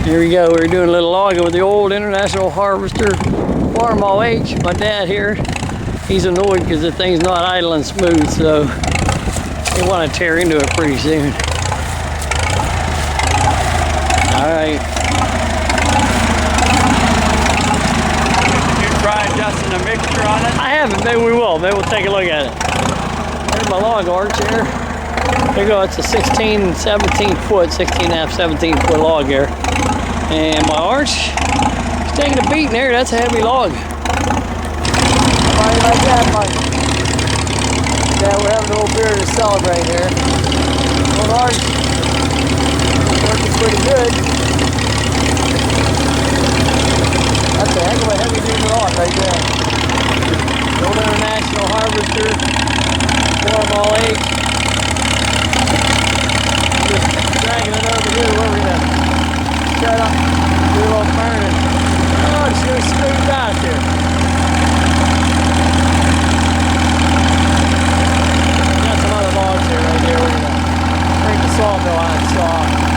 Here we go. We're doing a little logging with the old International Harvester Farmall H. My dad here, he's annoyed because the thing's not idling smooth, so they want to tear into it pretty soon. All right. You try adjusting the mixture on it? I haven't. Maybe we will. Maybe we'll take a look at it. There's my log arch here. There you go. It's a 16, 17 foot, 16 and a half, 17 foot log here. And my arch is taking a beating there. That's a heavy log. Somebody like that, Mike. Yeah, we're having a little beer to celebrate here. Old arch working pretty good. That's a heck of a heavy duty log right there. Old International Harvester Farmall H. Just dragging it over here. Where we at? Shut up, do a little burning. Oh, it's gonna smooth out there. Got some other logs here right here. We're gonna bring the sawmill out and saw.